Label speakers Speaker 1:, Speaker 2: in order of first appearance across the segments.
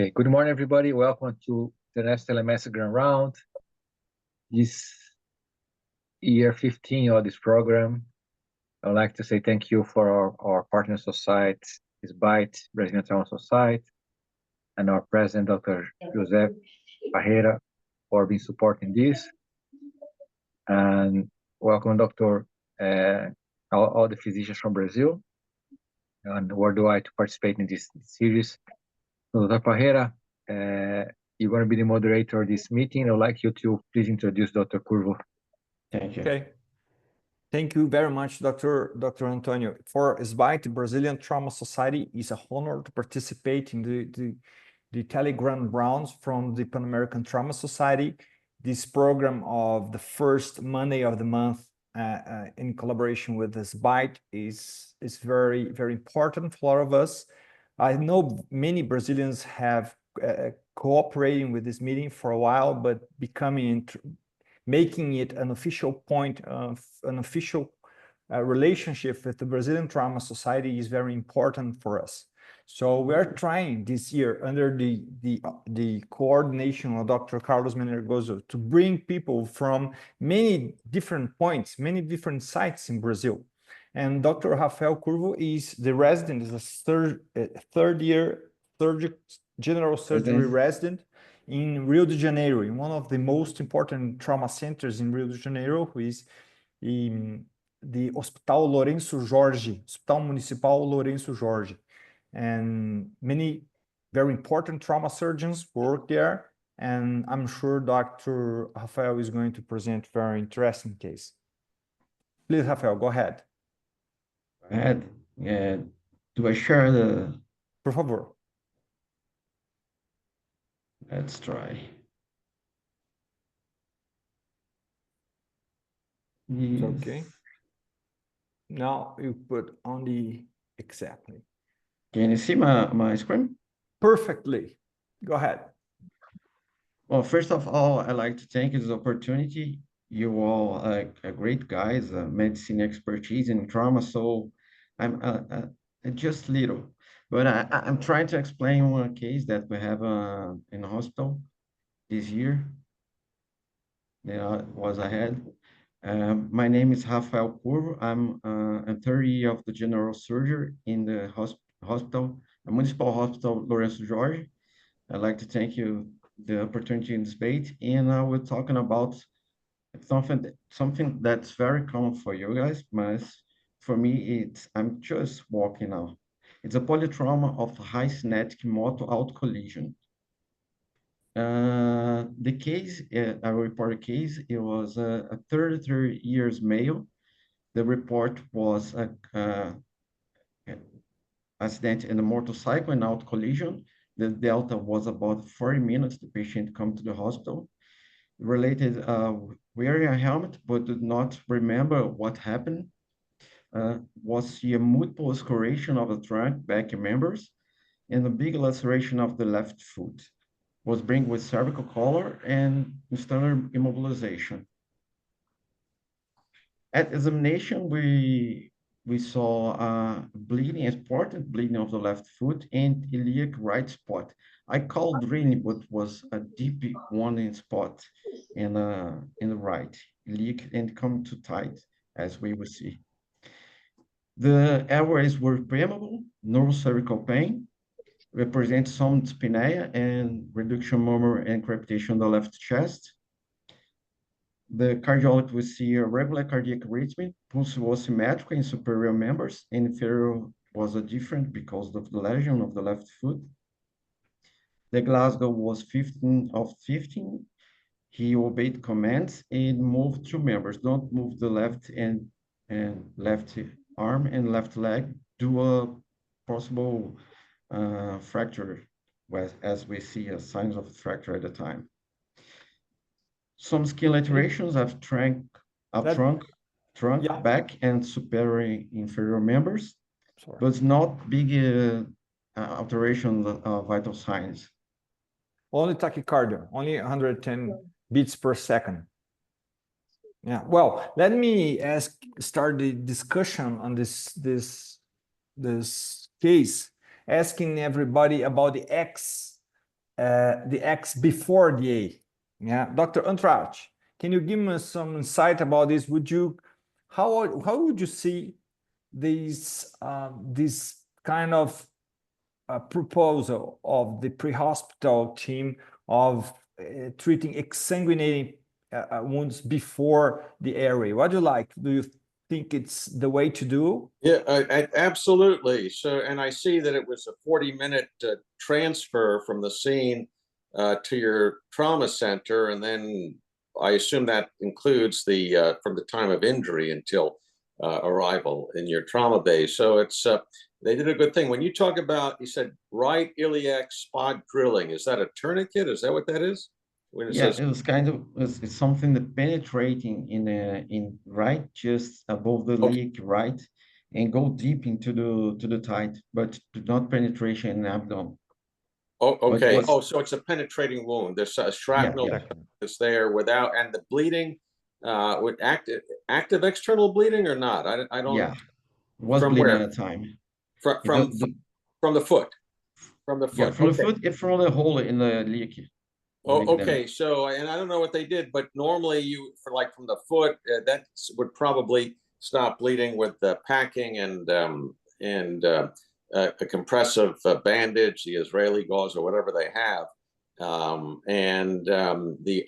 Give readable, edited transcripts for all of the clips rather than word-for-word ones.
Speaker 1: Okay, good morning, everybody. Welcome to the next telemedicine grand round. This year 15 of this program. I'd like to say thank you for our partner society, SBITE, Brazilian Trauma Society, and our president, Dr. José Parreira, for being supporting this. And welcome, Dr. All the physicians from Brazil and worldwide to participate in this series. So, Dr. Parreira, you're going to be the moderator of this meeting. I'd like you to please introduce Dr. Curvo.
Speaker 2: Thank you.
Speaker 3: Okay. Thank you very much, Dr. Antonio. For SBITE, Brazilian Trauma Society, is a honor to participate in the Telegram rounds from the Pan American Trauma Society. This program of the first Monday of the month in collaboration with SBITE is very, very important for all of us. I know many Brazilians have cooperating with this meeting for a while, but making it an official point of an official relationship with the Brazilian Trauma Society is very important for us. So we are trying this year under the coordination of Dr. Carlos Menegoso to bring people from many different points, many different sites in Brazil. And Dr. Rafael Curvo is the resident, is a third year general surgery resident in Rio de Janeiro, in one of the most important trauma centers in Rio de Janeiro, who is in the Hospital Lourenço Jorge, Hospital Municipal Lourenço Jorge. And many very important trauma surgeons work there. And I'm sure Dr. Rafael is going to present a very interesting case. Please, Rafael, go ahead.
Speaker 2: Go ahead. Do I share the...
Speaker 3: Por favor.
Speaker 2: Let's try.
Speaker 3: Yes. Okay. Now you put on the exactly.
Speaker 2: Can you see my screen?
Speaker 3: Perfectly. Go ahead.
Speaker 2: Well, first of all, I'd like to thank you for this opportunity. You all are great guys, medicine expertise in trauma. So I'm just little, but I'm trying to explain one case that we have in the hospital this year. Was ahead. My name is Rafael Curvo. I'm a 30 year of the general surgery in the hospital, the Municipal Hospital Lourenço Jorge. I'd like to thank you the opportunity in this debate, and we're talking about something that's very common for you guys, but for me, I'm just walking now. It's a polytrauma of high kinetic motor out collision. The case, I reported case, it was a 33 years male. The report was an accident in a motorcycle and out collision. The delta was about 40 minutes. The patient come to the hospital. Related wearing a helmet, but did not remember what happened. Was a multiple scoriation of the trunk, back members, and a big laceration of the left foot. Was bring with cervical collar and standard immobilization. At examination, we saw bleeding, important bleeding of the left foot and iliac right spot. I called draining, but was a deep one spot in the right iliac and come too tight, as we will see. The airways were permeable, no cervical pain, represent some dyspnea and reduction murmur and crepitation on the left chest. The cardiologist will see a regular cardiac rhythm, pulse was symmetrical in superior members, and inferior was a different because of the lesion of the left foot. The Glasgow was 15 of 15. He obeyed commands and moved two members. Don't move the left and left arm and left leg. Do a possible fracture, as we see signs of fracture at the time. Some skin alterations have trunk, back, and superior inferior members, but not big alteration of vital signs.
Speaker 3: Only tachycardia, only 110 beats per second. Yeah. Well, let me start the discussion on this case, asking everybody about the X the X before the A. Yeah, Dr. Antrach, can you give me some insight about this? How would you see this kind of proposal of the pre-hospital team of treating exsanguinating wounds before the airway? What do you like? Do you think it's the way to do?
Speaker 4: Yeah, absolutely. So, and I see that it was a 40-minute transfer from the scene to your trauma center, and then I assume that includes the from the time of injury until arrival in your trauma base. So it's they did a good thing. When you talk about, you said right iliac spot drilling. Is that a tourniquet? Is that what that is? When it
Speaker 2: Yeah,
Speaker 4: says,
Speaker 2: it was kind of it's something that penetrating in right just above the
Speaker 4: okay,
Speaker 2: iliac, right, and go deep into the thigh, but not penetration in abdomen.
Speaker 4: oh,
Speaker 2: But
Speaker 4: okay.
Speaker 2: was
Speaker 4: Oh, so it's a penetrating wound. There's a
Speaker 2: yeah,
Speaker 4: shrapnel
Speaker 2: yeah,
Speaker 4: that's there without, and the bleeding with active external bleeding or not? I don't.
Speaker 2: yeah, was
Speaker 4: From
Speaker 2: bleeding
Speaker 4: where?
Speaker 2: at the time.
Speaker 4: From
Speaker 2: It,
Speaker 4: from the foot. From the
Speaker 2: yeah,
Speaker 4: foot.
Speaker 2: from the
Speaker 4: Okay.
Speaker 2: foot, it from the hole in the iliac.
Speaker 4: Oh, okay. So, and I don't know what they did, but normally you, for like from the foot, that would probably stop bleeding with the packing and a compressive bandage, the Israeli gauze or whatever they have. The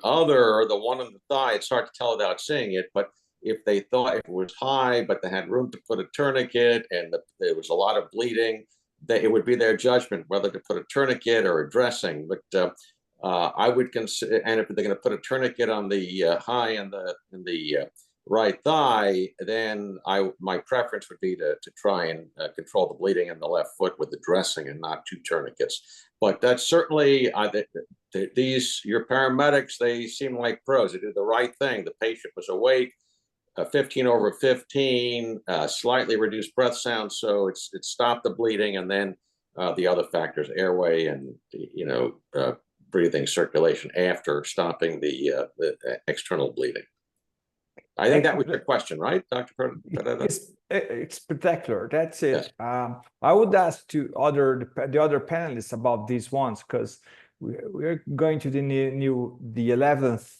Speaker 4: other, the one on the thigh, it's hard to tell without seeing it, but if they thought it was high, but they had room to put a tourniquet and there was a lot of bleeding, it would be their judgment whether to put a tourniquet or a dressing. But I would consider, and if they're going to put a tourniquet on the high and the right thigh, then my preference would be to try and control the bleeding in the left foot with the dressing and not two tourniquets. But that's certainly these your paramedics. They seem like pros. They did the right thing. The patient was awake. 15 over 15, slightly reduced breath sound, so it stopped the bleeding, and then the other factors, airway and breathing, circulation after stopping the external bleeding. I think that was your question, right, Dr. Pereira?
Speaker 3: It's spectacular. That's it.
Speaker 4: Yes.
Speaker 3: I would ask the other panelists about these ones because we're going to the 11th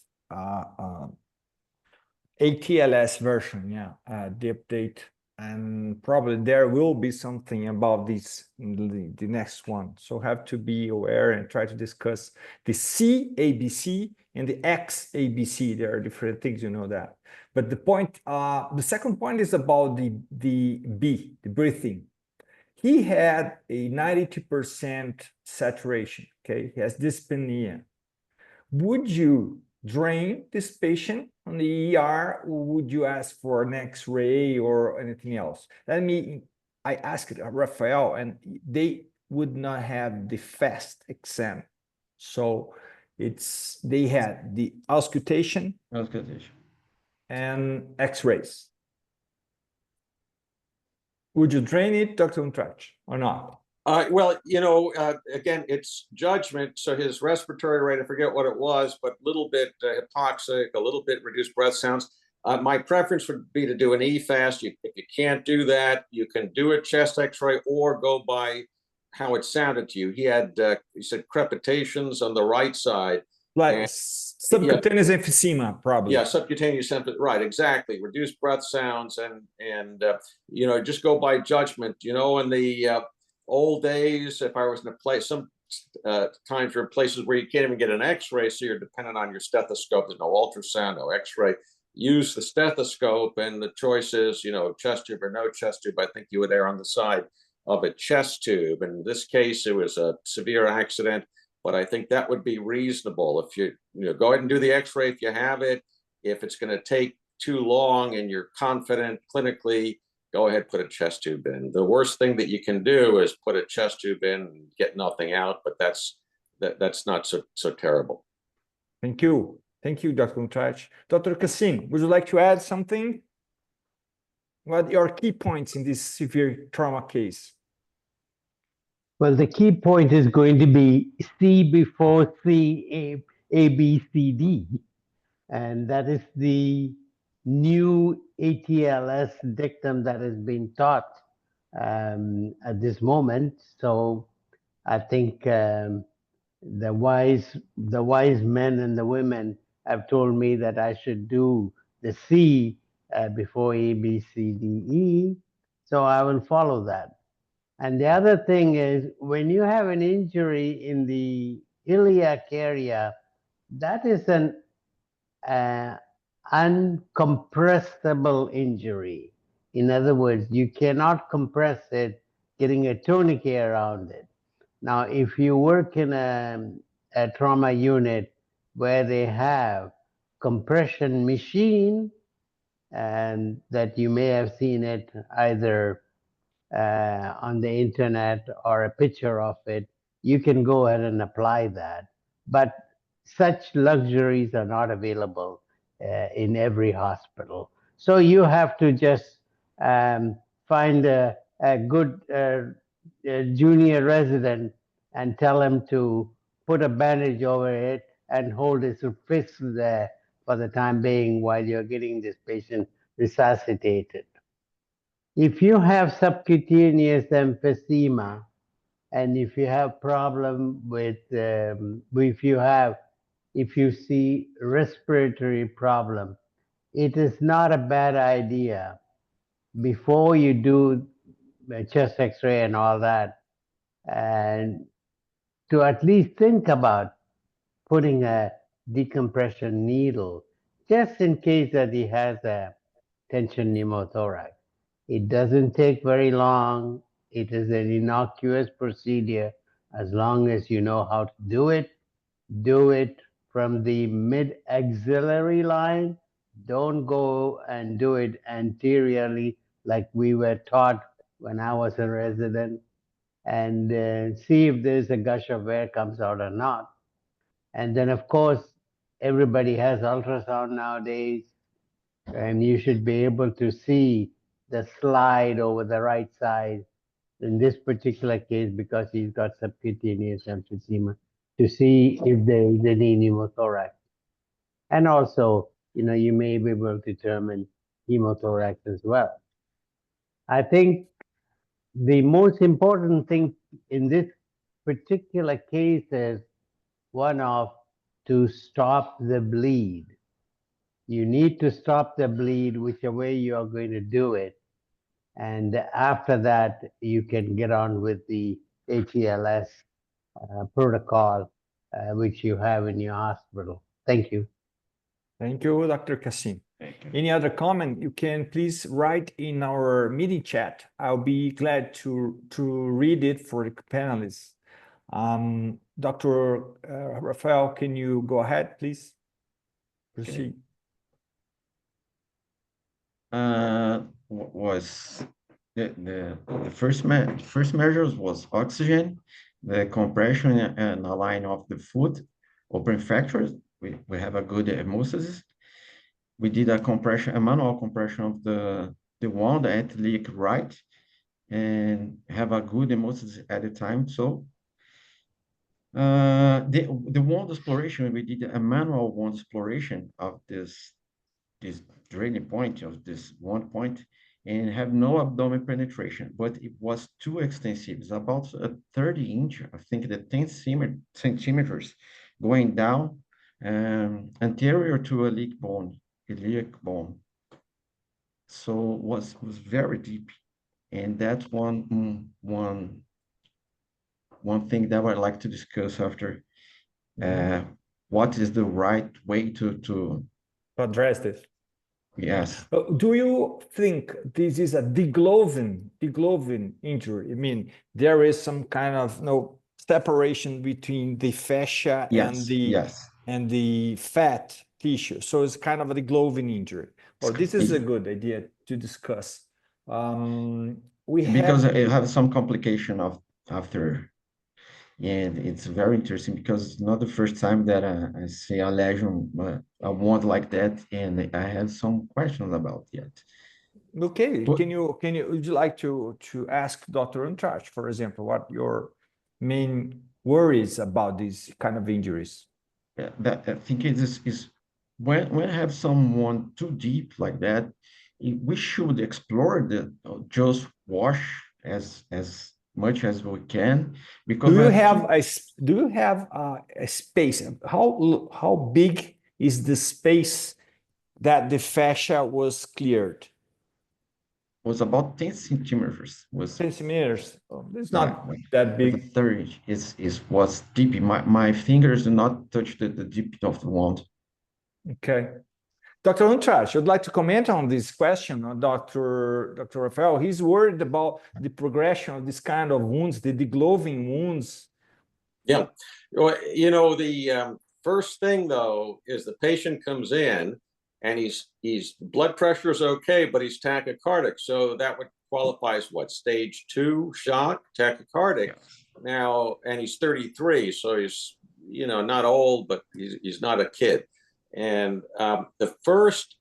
Speaker 3: ATLS version, the update, and probably there will be something about this in the next one. So have to be aware and try to discuss the CABC and the XABC. There are different things, you know that. But the second point is about the B, the breathing. He had a 92% saturation. Okay, he has dyspnea. Would you drain this patient on the ER, or would you ask for an X-ray or anything else? I asked Rafael, and they would not have the fast exam. So they had the auscultation and X-rays. Would you drain it, Dr. Untrach, or not?
Speaker 4: Well, again, it's judgment. So his respiratory rate, I forget what it was, but a little bit hypoxic, a little bit reduced breath sounds. My preference would be to do an EFAST. If you can't do that, you can do a chest X-ray or go by how it sounded to you. He had, he said crepitations on the right side.
Speaker 3: Like subcutaneous emphysema, probably.
Speaker 4: Yeah, subcutaneous emphysema, right, exactly. Reduced breath sounds and just go by judgment. In the old days, if I was in a place, some times there are places where you can't even get an X-ray, so you're dependent on your stethoscope. There's no ultrasound, no X-ray. Use the stethoscope, and the choice is, chest tube or no chest tube. I think you would err on the side of a chest tube. In this case, it was a severe accident, but I think that would be reasonable. If you go ahead and do the X-ray if you have it. If it's going to take too long and you're confident clinically, go ahead, put a chest tube in. The worst thing that you can do is put a chest tube in and get nothing out, but that's not so terrible.
Speaker 3: Thank you. Thank you, Dr. Untrach. Dr. Kassim, would you like to add something? What are your key points in this severe trauma case?
Speaker 5: Well, the key point is going to be C before C, A, B, C, D. And that is the new ATLS dictum that has been taught at this moment. So I think the wise men and the women have told me that I should do the C before A, B, C, D, E. So I will follow that. And the other thing is when you have an injury in the iliac area, that is an uh, uncompressible injury. In other words, you cannot compress it, getting a tourniquet around it. Now, if you work in a trauma unit where they have compression machine, and that you may have seen it either on the internet or a picture of it, you can go ahead and apply that. But such luxuries are not available in every hospital. So you have to just find a good junior resident and tell him to put a bandage over it and hold his fist there for the time being while you're getting this patient resuscitated. If you have subcutaneous emphysema, and if you have problem with, if you see respiratory problem, it is not a bad idea before you do the chest X-ray and all that, and to at least think about putting a decompression needle, just in case that he has a tension pneumothorax. It doesn't take very long. It is an innocuous procedure. As long as you know how to do it from the mid axillary line. Don't go and do it anteriorly like we were taught when I was a resident, and see if there's a gush of air comes out or not. And then, of course, everybody has ultrasound nowadays, and you should be able to see the slide over the right side in this particular case because he's got subcutaneous emphysema to see if there is any pneumothorax. And also, you may be able to determine hemothorax as well. I think the most important thing in this particular case is one of to stop the bleed. You need to stop the bleed, whichever way you are going to do it. And after that, you can get on with the ATLS protocol, which you have in your hospital. Thank you.
Speaker 3: Thank you, Dr. Cassim. Any other comment, you can please write in our meeting chat. I'll be glad to read it for the panelists. Dr. Rafael, can you go ahead, please? Proceed.
Speaker 2: Was the first measures was oxygen, the compression and align of the foot, open fractures. We have a good hemostasis. We did a manual compression of the wound at iliac right, and have a good hemostasis at the time. So the wound exploration, we did a manual wound exploration of this draining point of this one point, and have no abdomen penetration, but it was too extensive. It's about a 30-inch, I think the 10 centimeters going down anterior to iliac bone. So was very deep. And that's one thing that I'd like to discuss after. What is the right way to
Speaker 3: address this?
Speaker 2: Yes.
Speaker 3: Do you think this is a degloving injury? I mean, there is some kind of separation between the fascia and the fat tissue. So it's kind of a degloving injury. Well, this is a good idea to discuss.
Speaker 2: Because it has some complication after, and it's very interesting because it's not the first time that I see a lesion, a wound like that, and I have some questions about it.
Speaker 3: Okay, would you like to ask Dr. Untouch, for example, what your main worries about these kind of injuries?
Speaker 2: Yeah, I think it is when I have someone too deep like that, we should explore just wash as much as we can, because
Speaker 3: Do you
Speaker 2: my
Speaker 3: have a space? How big is the space that the fascia was cleared?
Speaker 2: was about 10 centimeters. Was
Speaker 3: 10 centimeters. Oh, it's
Speaker 2: yeah,
Speaker 3: not that
Speaker 2: with a
Speaker 3: big.
Speaker 2: 30 is was deep. My fingers do not touch the deep of the wound.
Speaker 3: Okay. Dr. Untrash, I'd like to comment on this question on Dr. Rafael. He's worried about the progression of this kind of wounds, the degloving wounds.
Speaker 4: Yeah. Well, you know, the first thing though is the patient comes in and he's blood pressure is okay, but he's tachycardic. So that would qualify as what, stage 2 shock, tachycardic.
Speaker 2: Yeah.
Speaker 4: Now, and he's 33, so he's, you know, not old, but he's not a kid. And the first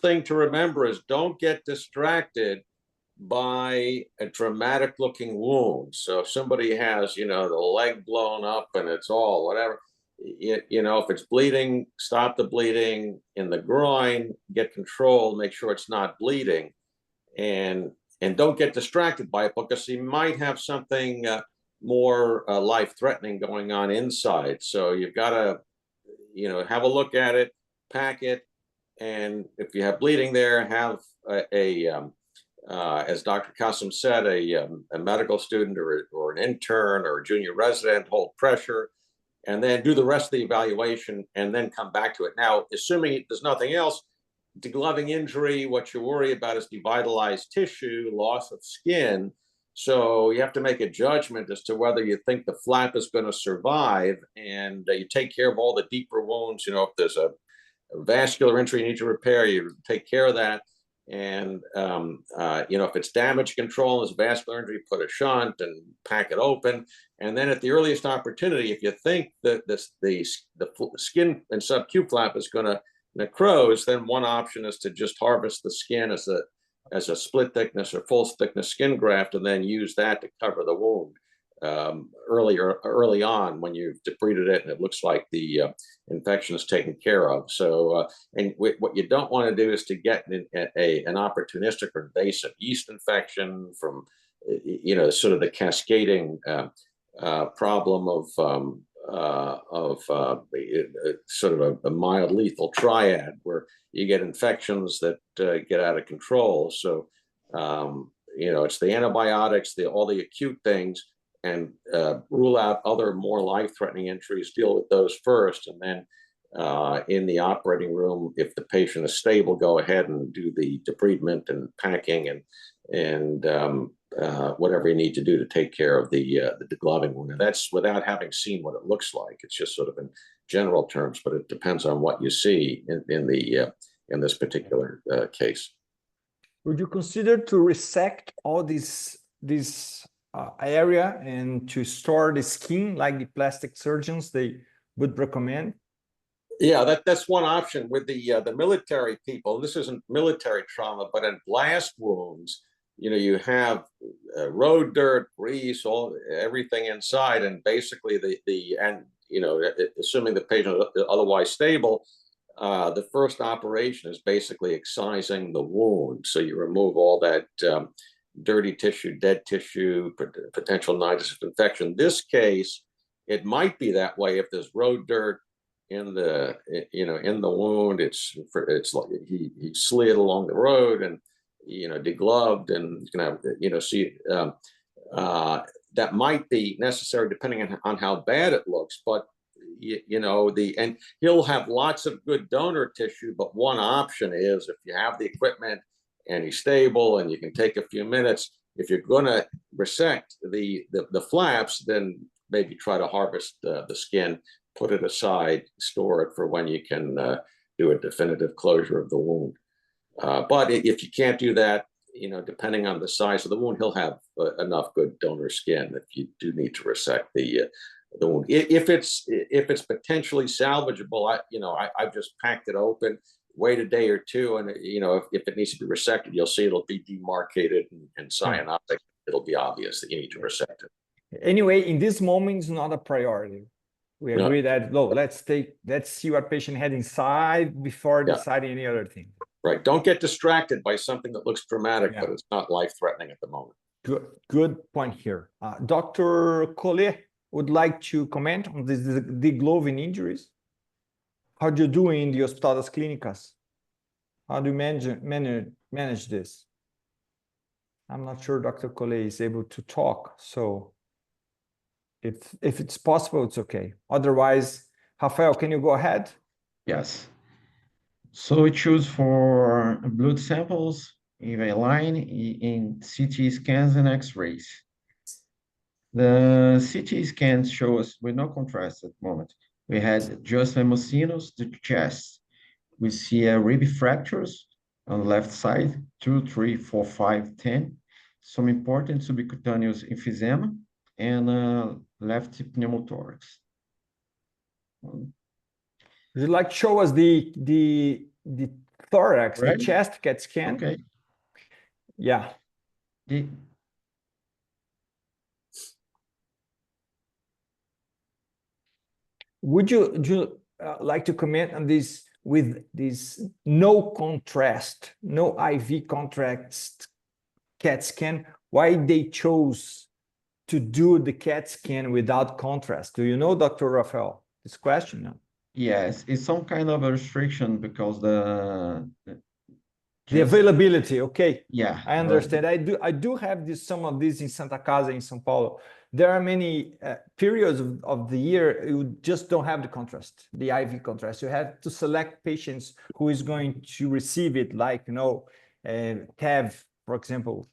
Speaker 4: thing to remember is don't get distracted by a dramatic looking wound. So if somebody has, you know, the leg blown up and it's all whatever, you know, if it's bleeding, stop the bleeding. In the groin, get control, make sure it's not bleeding, and don't get distracted by it, because you might have something more life-threatening going on inside. So you've got to, you know, have a look at it, pack it, and if you have bleeding there, have as Dr. Kasim said, a medical student or an intern or a junior resident hold pressure, and then do the rest of the evaluation and then come back to it. Now, assuming there's nothing else, degloving injury, what you worry about is devitalized tissue, loss of skin. So you have to make a judgment as to whether you think the flap is going to survive, and you take care of all the deeper wounds. You know, if there's a vascular injury you need to repair, you take care of that. And you know, if it's damage control and it's vascular injury, put a shunt and pack it open. And then at the earliest opportunity, if you think that the skin and sub-Q flap is going to necrose, then one option is to just harvest the skin as a split thickness or full thickness skin graft, and then use that to cover the wound early on when you've debrided it and it looks like the infection is taken care of. So, and what you don't want to do is to get an opportunistic or invasive yeast infection from, you know, sort of the cascading problem of sort of a mild lethal triad, where you get infections that get out of control. So, you know, it's the antibiotics, all the acute things, and rule out other more life-threatening injuries, deal with those first, and then in the operating room, if the patient is stable, go ahead and do the debridement and packing and whatever you need to do to take care of the degloving wound. And that's without having seen what it looks like. It's just sort of in general terms, but it depends on what you see in this particular case.
Speaker 3: Would you consider to resect all this area and to store the skin like the plastic surgeons they would recommend?
Speaker 4: Yeah, that's one option with the military people. This isn't military trauma, but in blast wounds, you know, you have road dirt, grease, everything inside, and basically and you know, assuming the patient is otherwise stable, the first operation is basically excising the wound. So you remove all that dirty tissue, dead tissue, potential nidus infection. This case, it might be that way if there's road dirt in the wound. It's like he slid along the road and, you know, degloved, and you can have, you know, see that might be necessary depending on how bad it looks. But you know, and he'll have lots of good donor tissue, but one option is, if you have the equipment and he's stable and you can take a few minutes, if you're going to resect the flaps, then maybe try to harvest the skin, put it aside, store it for when you can do a definitive closure of the wound. But if you can't do that, you know, depending on the size of the wound, he'll have enough good donor skin if you do need to resect the wound. If it's potentially salvageable, I've just packed it open, wait a day or two, and you know, if it needs to be resected, you'll see it'll be demarcated and cyanotic. It'll be obvious that you need to resect it.
Speaker 3: Anyway, in this moment, it's not a priority. We agree that, let's see what patient had inside before deciding any other thing.
Speaker 4: Right. Don't get distracted by something that looks dramatic, but it's not life-threatening at the moment.
Speaker 3: Good point here. Dr. Collet would like to comment on this, the glowing injuries. How do you do in the Hospital das Clínicas? How do you manage this? I'm not sure Dr. Collet is able to talk, so if it's possible, it's okay. Otherwise, Rafael, can you go ahead?
Speaker 2: Yes. So we choose for blood samples, EVA line in CT scans and X-rays. The CT scans show us with no contrast at the moment. We had just hemosinus, the chest. We see rib fractures on the left side, 2, 3, 4, 5, 10. Some important subcutaneous emphysema and left pneumothorax.
Speaker 3: Would you like to show us the thorax,
Speaker 2: Right.
Speaker 3: the chest CAT scan?
Speaker 2: Okay.
Speaker 3: Yeah. Would you like to comment on this with this no contrast, no IV contrast CAT scan? Why they chose to do the CAT scan without contrast? Do you know, Dr. Rafael, this question? No?
Speaker 2: Yes, it's some kind of a restriction because the
Speaker 3: availability, okay.
Speaker 2: Yeah,
Speaker 3: I understand. I do have some of these in Santa Casa in São Paulo. There are many periods of the year you just don't have the contrast, the IV contrast. You have to select patients who is going to receive it, like TEV, for example,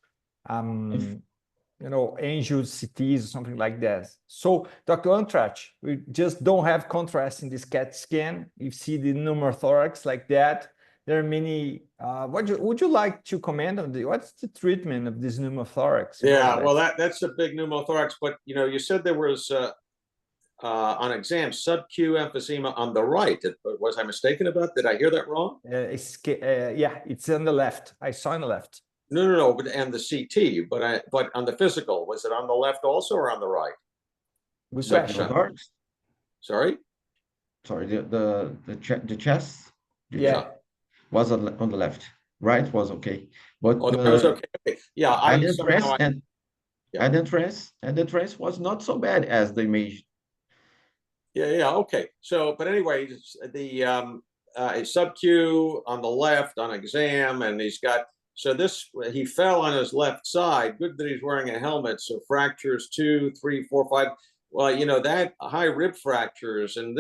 Speaker 3: angio CTs or something like that. So, Dr. Antrach, we just don't have contrast in this CAT scan. You see the pneumothorax like that. There are many. Would you like to comment on what's the treatment of this pneumothorax?
Speaker 4: Yeah, well, that's a big pneumothorax. But you said there was on exam sub-Q emphysema on the right. Was I mistaken about? Did I hear that wrong?
Speaker 3: Yeah, it's on the left. I saw on the left.
Speaker 4: No. But and the CT, but on the physical, was it on the left also or on the right?
Speaker 3: Good question.
Speaker 2: Sorry, the chest.
Speaker 3: Yeah.
Speaker 2: Was on the left. Right was okay, but
Speaker 4: that was okay. Yeah,
Speaker 2: I didn't rest, and the trace was not so bad as they made.
Speaker 4: Yeah, okay. So, but anyway, the sub-Q on the left on exam, and he's got he fell on his left side. Good that he's wearing a helmet. So fractures 2, 3, 4, 5. Well, that high rib fractures, and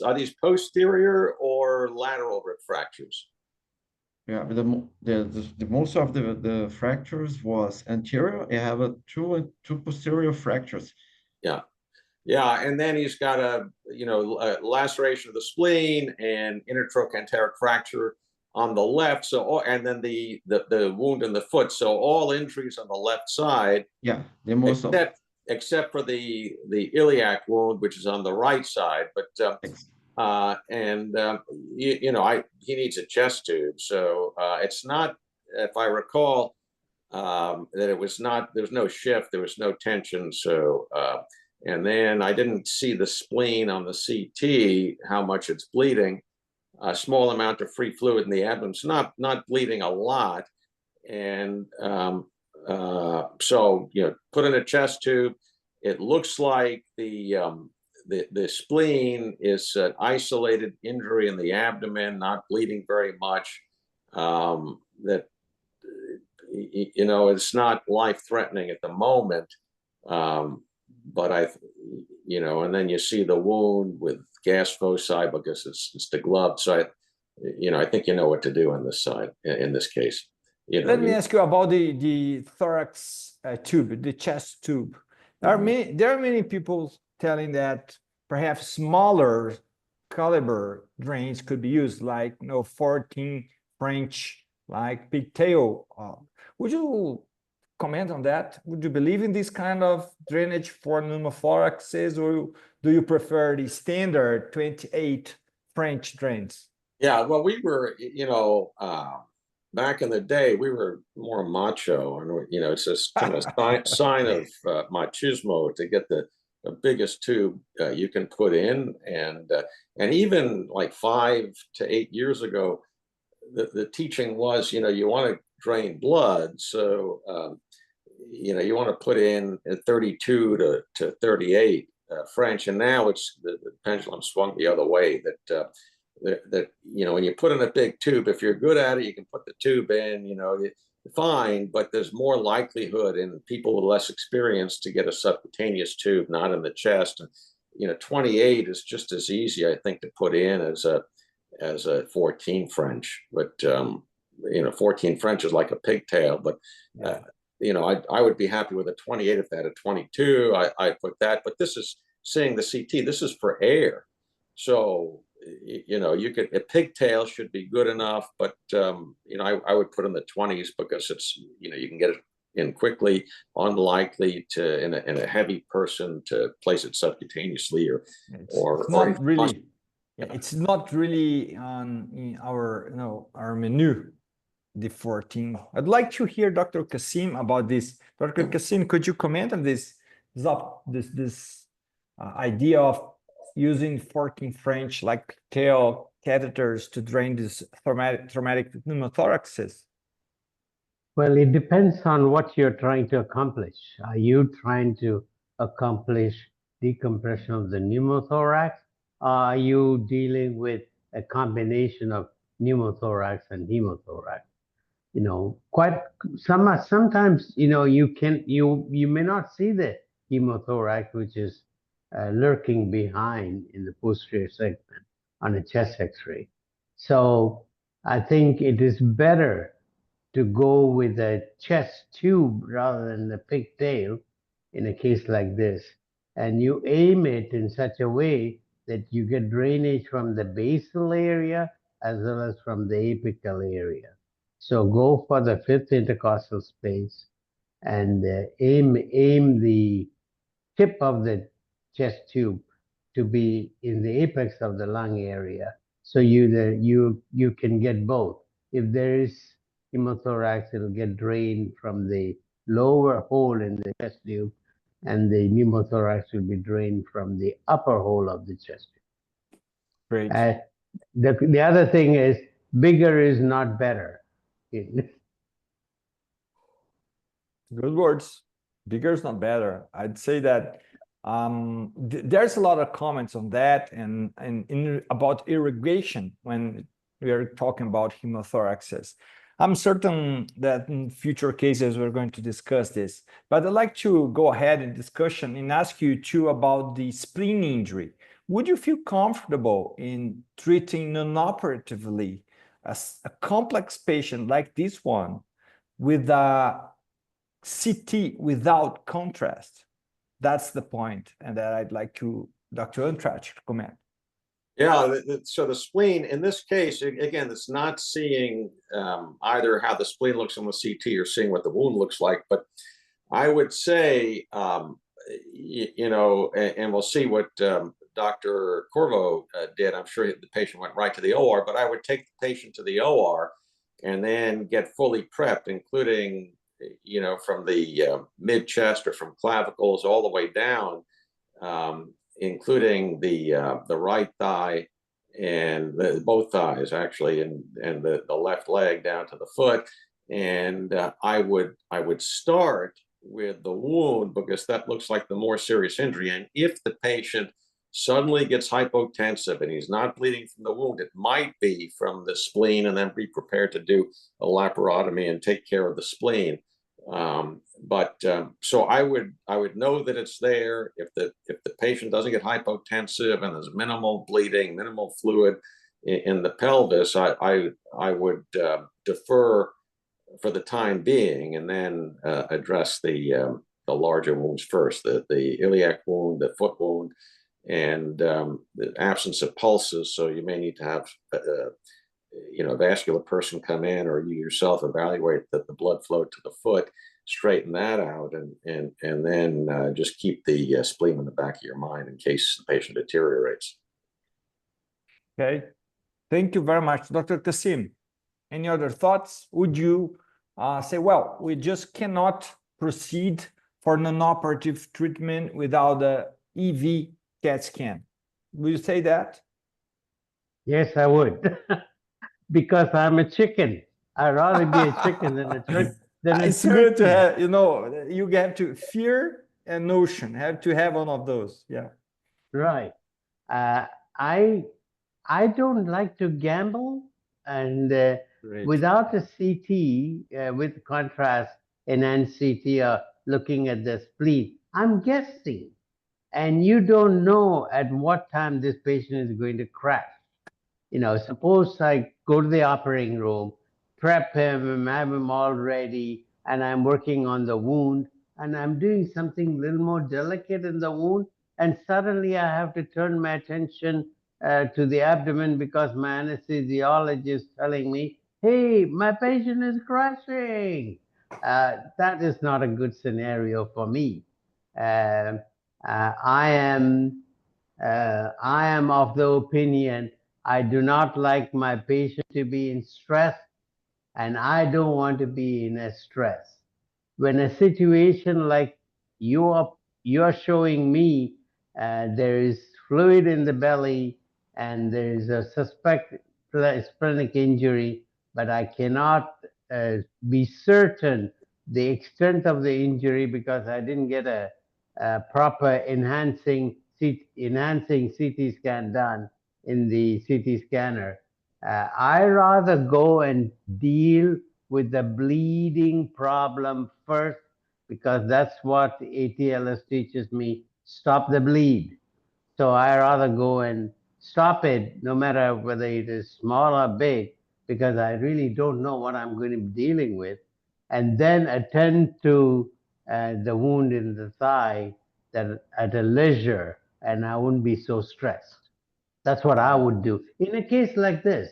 Speaker 4: are these posterior or lateral rib fractures?
Speaker 2: Yeah, but the most of the fractures was anterior. I have two posterior fractures.
Speaker 4: Yeah, and then he's got a laceration of the spleen and intertrochanteric fracture on the left. So, and then the wound in the foot. So all injuries on the left side.
Speaker 2: Yeah, the most
Speaker 4: except for the iliac wound, which is on the right side. But he needs a chest tube. So it's not, if I recall, that there was no shift, there was no tension. So, and then I didn't see the spleen on the CT, how much it's bleeding. A small amount of free fluid in the abdomen, so not bleeding a lot. And so put in a chest tube. It looks like the spleen is an isolated injury in the abdomen, not bleeding very much. That it's not life-threatening at the moment. But and then you see the wound with gas foci because it's the glove. So I think you know what to do on this side in this case.
Speaker 3: Let me ask you about the thorax tube, the chest tube. There are many people telling that perhaps smaller caliber drains could be used, like 14 French, like pigtail. Would you comment on that? Would you believe in this kind of drainage for pneumothoraxes, or do you prefer the standard 28 French drains?
Speaker 4: Yeah, well, we were, back in the day, we were more macho, and it's just kind of sign of machismo to get the biggest tube you can put in, and even like 5 to 8 years ago, the teaching was, you want to drain blood, so you want to put in 32 to 38 French, and now the pendulum swung the other way. That when you put in a big tube, if you're good at it, you can put the tube in. Fine, but there's more likelihood in people with less experience to get a subcutaneous tube, not in the chest. And 28 is just as easy, I think, to put in as a 14 French. But 14 French is like a pigtail. But I would be happy with a 28 if they had a 22. I put that. But this is seeing the CT. This is for air, so a pigtail should be good enough. But I would put in the 20s because it's you can get it in quickly. Unlikely to in a heavy person to place it subcutaneously
Speaker 3: it's not really on in our menu, the 14. I'd like to hear Dr. Kassim about this. Dr. Kassim, could you comment on this idea of using 14 French like tail catheters to drain this traumatic pneumothoraxes?
Speaker 5: Well, it depends on what you're trying to accomplish. Are you trying to accomplish decompression of the pneumothorax? Are you dealing with a combination of pneumothorax and hemothorax? Sometimes you may not see the hemothorax, which is lurking behind in the posterior segment on a chest X-ray. So I think it is better to go with a chest tube rather than the pigtail in a case like this. And you aim it in such a way that you get drainage from the basal area as well as from the apical area. So go for the fifth intercostal space and aim the tip of the chest tube to be in the apex of the lung area. So you can get both. If there is pneumothorax, it'll get drained from the lower hole in the chest tube, and the pneumothorax will be drained from the upper hole of the chest tube.
Speaker 3: Great.
Speaker 5: The other thing is bigger is not better.
Speaker 3: Good words. Bigger is not better. I'd say that there's a lot of comments on that and about irrigation when we are talking about hemothoraxes. I'm certain that in future cases we're going to discuss this, but I'd like to go ahead in discussion and ask you too about the spleen injury. Would you feel comfortable in treating non-operatively a complex patient like this one with a CT without contrast? That's the point, and that I'd like Dr. Antrach to comment.
Speaker 4: Yeah, so the spleen, in this case, again, it's not seeing either how the spleen looks on the CT or seeing what the wound looks like, but I would say, and we'll see what Dr. Curvo did. I'm sure the patient went right to the OR, but I would take the patient to the OR and then get fully prepped, including from the mid chest or from clavicles all the way down, including the right thigh and both thighs actually, and the left leg down to the foot. And I would start with the wound because that looks like the more serious injury. And if the patient suddenly gets hypotensive and he's not bleeding from the wound, it might be from the spleen, and then be prepared to do a laparotomy and take care of the spleen. So I would know that it's there. If the patient doesn't get hypotensive and there's minimal bleeding, minimal fluid in the pelvis, I would defer for the time being, and then address the larger wounds first, the iliac wound, the foot wound, and the absence of pulses. So you may need to have a vascular person come in, or you yourself evaluate the blood flow to the foot, straighten that out, and then just keep the spleen in the back of your mind in case the patient deteriorates.
Speaker 3: Okay, thank you very much, Dr. Kassim. Any other thoughts? Would you say, well, we just cannot proceed for non-operative treatment without the EV CAT scan? Will you say that?
Speaker 5: Yes, I would. Because I'm a chicken. I'd rather be a chicken than a turkey. then a
Speaker 3: It's good to
Speaker 5: turkey.
Speaker 3: have, you have to fear and notion, have to have one of those. Yeah.
Speaker 5: Right. Uh, I I don't like to gamble, and
Speaker 3: Great.
Speaker 5: without a CT, with contrast enhanced CT, looking at the spleen, I'm guessing, and you don't know at what time this patient is going to crash. Suppose I go to the operating room, prep him, have him all ready, and I'm working on the wound, and I'm doing something a little more delicate in the wound, and suddenly I have to turn my attention to the abdomen because my anesthesiologist is telling me, hey, my patient is crashing. That is not a good scenario for me. Um uh, I am I am of the opinion I do not like my patient to be in stress, and I don't want to be in a stress. When a situation like you're showing me, there is fluid in the belly and there is a suspect splenic injury, but I cannot be certain the extent of the injury because I didn't get a proper enhancing CT scan done in the CT scanner. I rather go and deal with the bleeding problem first because that's what ATLS teaches me. Stop the bleed. So I rather go and stop it, no matter whether it is small or big, because I really don't know what I'm going to be dealing with, and then attend to the wound in the thigh that at a leisure, and I wouldn't be so stressed. That's what I would do in a case like this.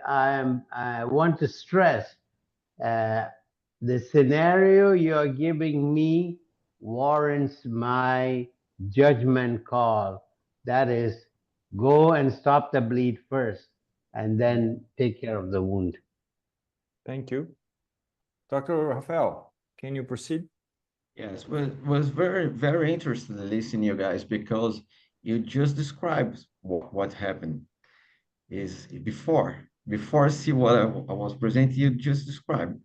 Speaker 5: I want to stress uh, the scenario you're giving me warrants my judgment call. That is, go and stop the bleed first, and then take care of the wound.
Speaker 3: Thank you. Dr. Rafael, can you proceed?
Speaker 2: Yes, was very, very interesting to listen you guys because you just described what happened is before see what I was presenting, you just described.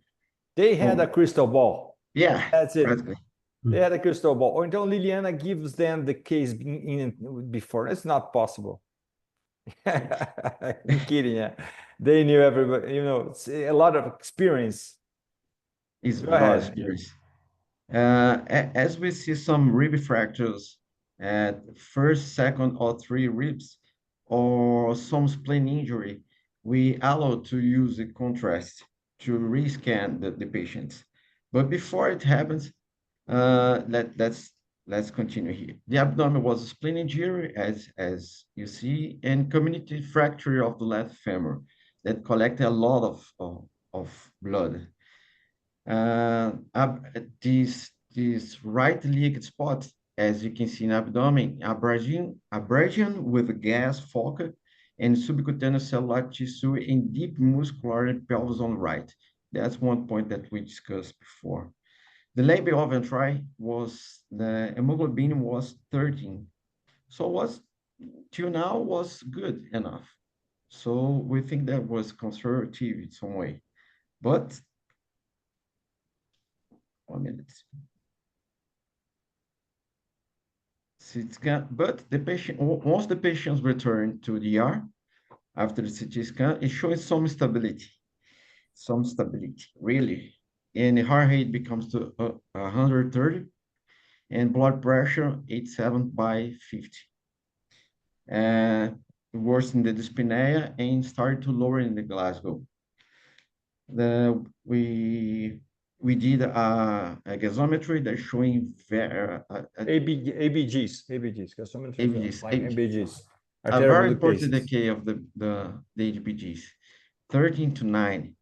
Speaker 3: They had
Speaker 2: Oh,
Speaker 3: a crystal ball.
Speaker 2: yeah,
Speaker 3: That's it.
Speaker 2: practically.
Speaker 3: They had a crystal ball. Or então Liliana gives them the case before. It's not possible. I'm kidding. Yeah. They knew everybody, it's a lot of experience.
Speaker 2: Is
Speaker 3: Go
Speaker 2: a lot of
Speaker 3: ahead.
Speaker 2: experience. As we see some rib fractures at first, second, or three ribs, or some spleen injury, we allow to use the contrast to rescan the patients. But before it happens, let's continue here. The abdomen was a spleen injury, as you see, and community fracture of the left femur that collected a lot of blood. This right leg spot, as you can see in abdomen, abrasion with gas focal and subcutaneous cellular tissue in deep muscular pelvis on right. That's one point that we discussed before. The labia ventri was, the hemoglobin was 13. So was, till now was good enough. So we think that was conservative in some way. But 1 minute. CT scan, but the patient, once the patients return to the ER after the CT scan, it shows some stability, really. And the heart rate becomes to 130 and blood pressure 87 by 50. Worsen the dyspnea and start to lower in the Glasgow. We did a gasometry that's showing
Speaker 3: ABGs,
Speaker 2: ABGs,
Speaker 3: like ABGs.
Speaker 2: a very important decay of the HBGs, 13 to 9.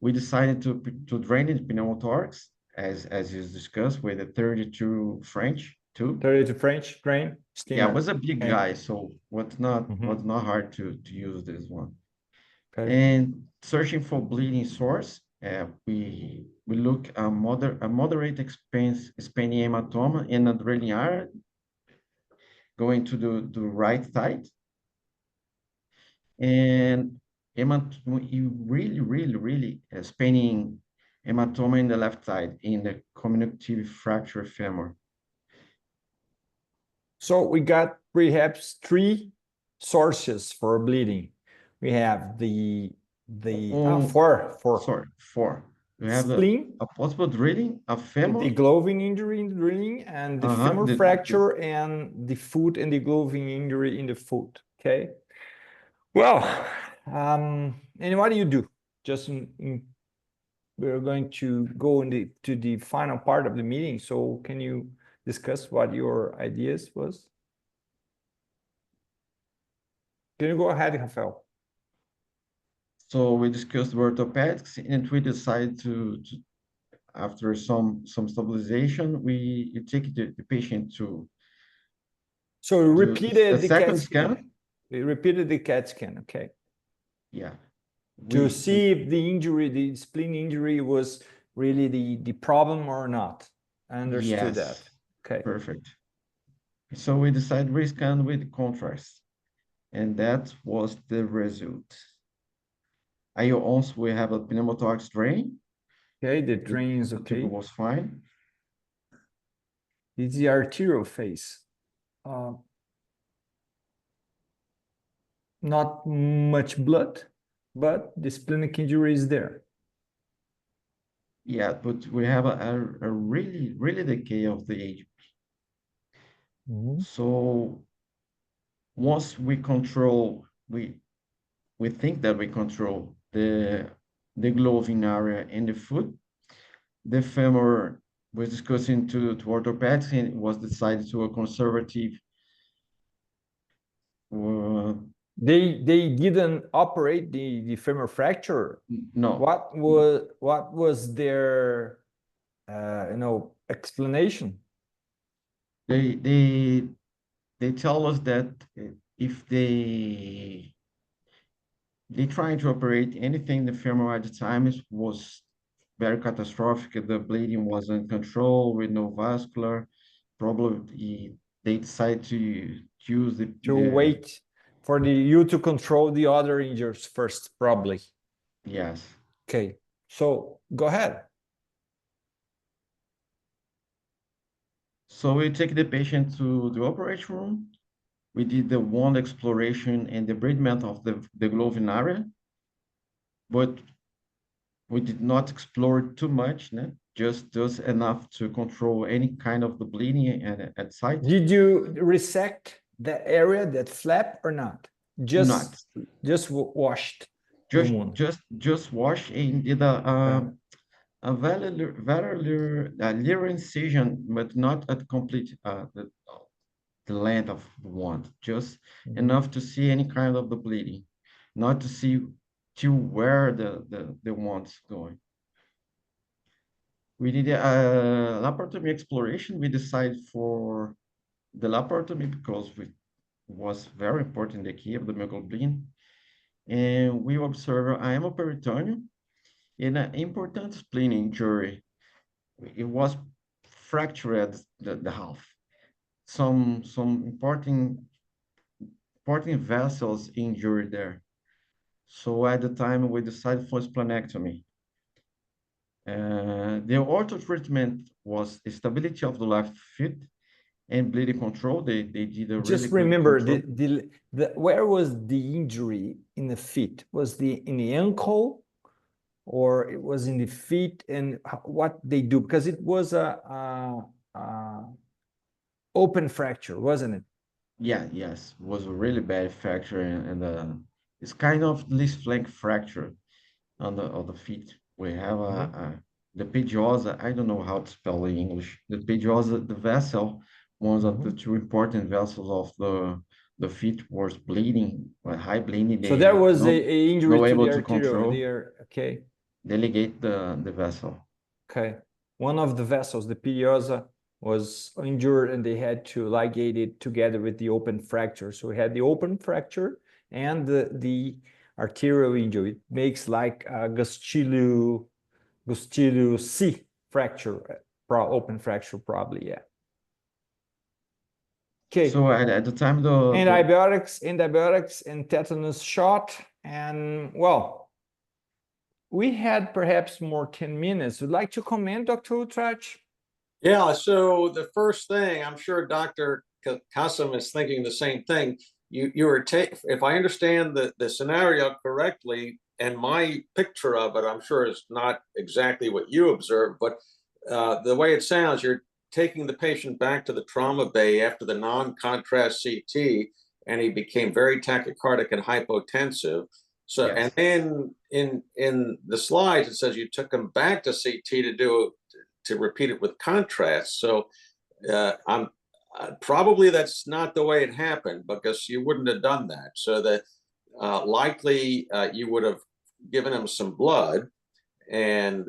Speaker 2: We decided to drain the pneumothorax, as is discussed, with a 32 French tube.
Speaker 3: 32 French drain.
Speaker 2: Yeah, it was a big
Speaker 3: Okay.
Speaker 2: guy, so was not hard to use this one.
Speaker 3: Okay.
Speaker 2: And searching for bleeding source, we look a moderate expanding hematoma and a draining area going to the right side. And you really, really, really spending hematoma in the left side in the communicative fracture femur.
Speaker 3: So we got perhaps three sources for bleeding. We have four.
Speaker 2: Sorry, four. We have
Speaker 3: Spleen,
Speaker 2: a possible drilling, a
Speaker 3: and
Speaker 2: femur,
Speaker 3: the gloving injury in the drilling, and the femur fracture, and the foot and the gloving injury in the foot. Okay. Well, and what do you do? Just we're going to go to the final part of the meeting. So can you discuss what your ideas was? Can you go ahead, Rafael?
Speaker 2: So we discussed orthopedics, and we decided to after some stabilization, you take the patient to.
Speaker 3: So we repeated the
Speaker 2: second
Speaker 3: CAT scan. We repeated the CAT scan. Okay.
Speaker 2: Yeah.
Speaker 3: To see if the injury, the spleen injury, was really the problem or not. I understood that. Okay.
Speaker 2: Perfect. So we decided rescan with contrast, and that was the result. Also, we have a pneumothorax drain.
Speaker 3: Okay, the drain is okay.
Speaker 2: The was fine.
Speaker 3: It's the arterial phase. Not much blood, but the splenic injury is there.
Speaker 2: Yeah, but we have a really decay of the age. So once we control, we think that we control the gloving area in the foot. The femur was discussing to orthopedics, and it was decided to a conservative.
Speaker 3: They didn't operate the femur fracture.
Speaker 2: No.
Speaker 3: What was their explanation?
Speaker 2: They tell us that if they trying to operate anything in the femur at the time, it was very catastrophic. The bleeding was uncontrolled with no vascular. Probably they decide to use
Speaker 3: wait for you to control the other injuries first, probably.
Speaker 2: Yes.
Speaker 3: Okay, so go ahead.
Speaker 2: So we take the patient to the operation room. We did the wound exploration and debridement of the gloving area, but we did not explore too much, né? Just enough to control any kind of the bleeding at site.
Speaker 3: Did you resect that area, that flap, or not? Just washed.
Speaker 2: Just wash and did a very incision, but not at complete the length of the wound, just enough to see any kind of the bleeding, not to see to where the wound's going. We did a laparotomy exploration. We decided for the laparotomy because it was very important, the key of the myoglobin. And we observed a hemoperitoneum in an important spleen injury. It was fractured the half. Some important vessels injured there. So at the time we decided for splenectomy. The ortho treatment was stability of the left foot and bleeding control. They did a
Speaker 3: just
Speaker 2: really
Speaker 3: remember
Speaker 2: good
Speaker 3: where was the injury in the feet? Was in the ankle, or it was in the feet, and what they do? Because it was a open fracture, wasn't it?
Speaker 2: Yeah, yes, it was a really bad fracture, and it's kind of this flank fracture on the feet. We have the pediosa. I don't know how to spell in English. The pediosa, the vessel, one of the two important vessels of the feet was bleeding, high bleeding.
Speaker 3: So there was a injury to the arterial. Okay.
Speaker 2: Delegate the vessel.
Speaker 3: Okay. One of the vessels, the pediosa, was injured, and they had to ligate it together with the open fracture. So we had the open fracture and the arterial injury. It makes like a Gustilo C fracture, open fracture, probably, yeah. Okay.
Speaker 2: So at the time,
Speaker 3: antibiotics and tetanus shot, and well, we had perhaps more 10 minutes. Would like to comment, Dr. Utrach?
Speaker 4: Yeah, so the first thing, I'm sure Dr. Kasim is thinking the same thing. You were if I understand the scenario correctly, and my picture of it, I'm sure is not exactly what you observed, but the way it sounds, you're taking the patient back to the trauma bay after the non-contrast CT, and he became very tachycardic and hypotensive. So,
Speaker 3: Yes.
Speaker 4: and then in the slides, it says you took him back to CT to repeat it with contrast. So I'm probably that's not the way it happened, because you wouldn't have done that. So that likely you would have given him some blood, and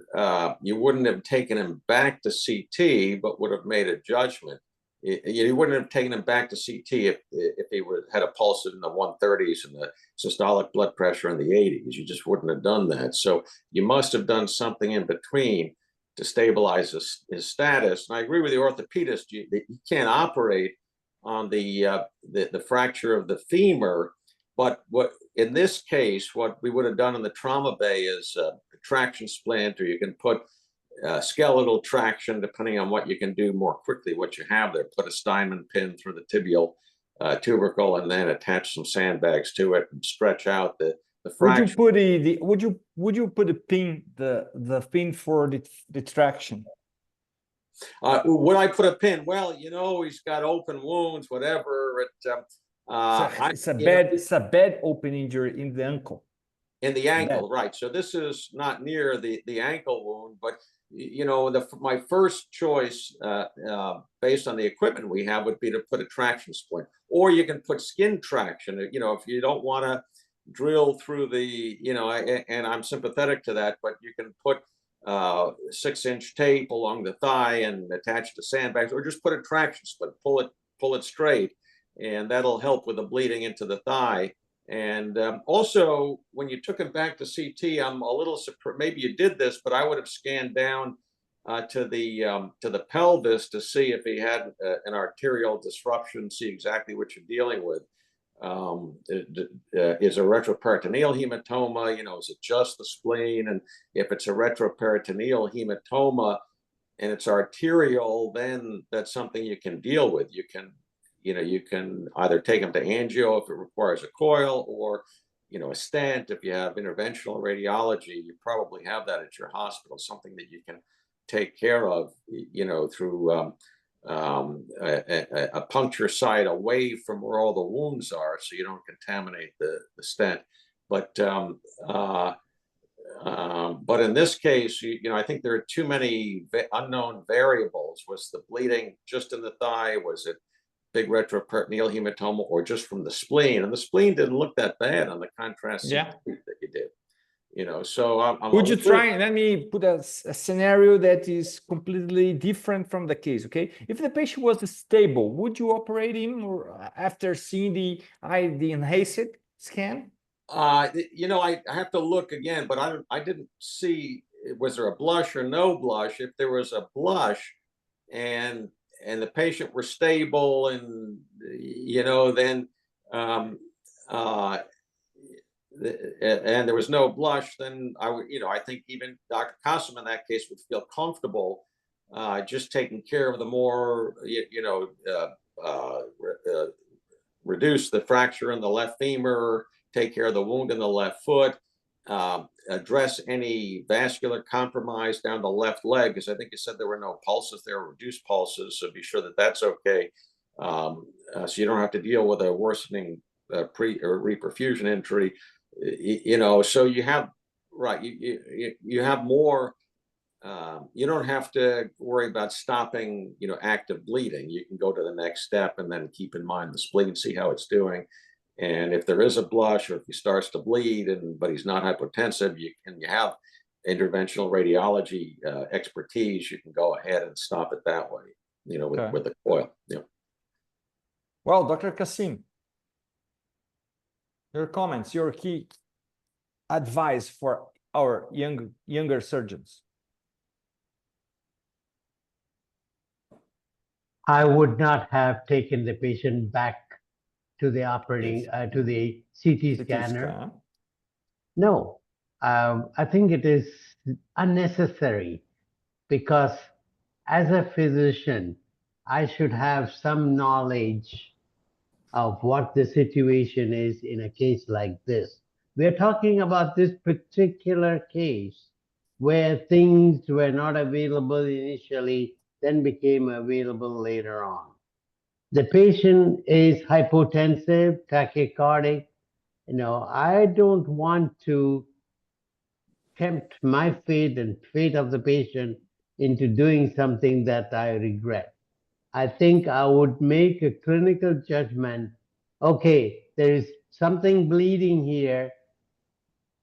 Speaker 4: you wouldn't have taken him back to CT, but would have made a judgment. You wouldn't have taken him back to CT if he had a pulse in the 130s and the systolic blood pressure in the 80s. You just wouldn't have done that. So you must have done something in between to stabilize his status. And I agree with the orthopedist. You can't operate on the fracture of the femur, but what in this case, what we would have done in the trauma bay is a traction splint, or you can put skeletal traction, depending on what you can do more quickly, what you have there. Put a Steinman pin through the tibial tubercle, and then attach some sandbags to it and stretch out the fraction.
Speaker 3: Would you put the pin for the traction?
Speaker 4: Would I put a pin? Well, he's got open wounds, whatever.
Speaker 3: It's a bad open injury in the ankle.
Speaker 4: In the ankle, right. So this is not near the ankle wound, but my first choice, based on the equipment we have, would be to put a traction splint, or you can put skin traction. If you don't want to drill through and I'm sympathetic to that, but you can put 6-inch tape along the thigh and attach to sandbags, or just put a traction splint, pull it straight, and that'll help with the bleeding into the thigh. And also, when you took him back to CT, I'm a little surprised. Maybe you did this, but I would have scanned down to the pelvis to see if he had an arterial disruption, see exactly what you're dealing with. Is a retroperitoneal hematoma? Is it just the spleen? And if it's a retroperitoneal hematoma and it's arterial, then that's something you can deal with. You can either take them to angio if it requires a coil, or a stent. If you have interventional radiology, you probably have that at your hospital, something that you can take care of, through a puncture site away from where all the wounds are, so you don't contaminate the stent. But in this case, I think there are too many unknown variables. Was the bleeding just in the thigh? Was it big retroperitoneal hematoma, or just from the spleen? And the spleen didn't look that bad on the contrast that you did. So
Speaker 3: would you try? Let me put a scenario that is completely different from the case. Okay, if the patient was stable, would you operate him, or after seeing the enhanced scan?
Speaker 4: I have to look again, but I didn't see, was there a blush or no blush? If there was a blush and the patient were stable, and then and there was no blush, then I would, I think even Dr. Kasim in that case would feel comfortable just taking care of the more, reduce the fracture in the left femur, take care of the wound in the left foot, address any vascular compromise down the left leg, because I think you said there were no pulses there, reduced pulses, so be sure that that's okay. So you don't have to deal with a worsening pre or reperfusion injury. So you have, right, you have more, you don't have to worry about stopping, active bleeding. You can go to the next step and then keep in mind the spleen, see how it's doing. And if there is a blush, or if he starts to bleed but he's not hypotensive, you have interventional radiology expertise, you can go ahead and stop it that way, with the coil. Yeah.
Speaker 3: Well, Dr. Kasim, your comments, your key advice for our younger surgeons.
Speaker 5: I would not have taken the patient back to the operating, to the CT scanner. No, I think it is unnecessary because as a physician, I should have some knowledge of what the situation is in a case like this. We're talking about this particular case where things were not available initially, then became available later on. The patient is hypotensive, tachycardic. I don't want to tempt my fate and fate of the patient into doing something that I regret. I think I would make a clinical judgment. Okay, there is something bleeding here,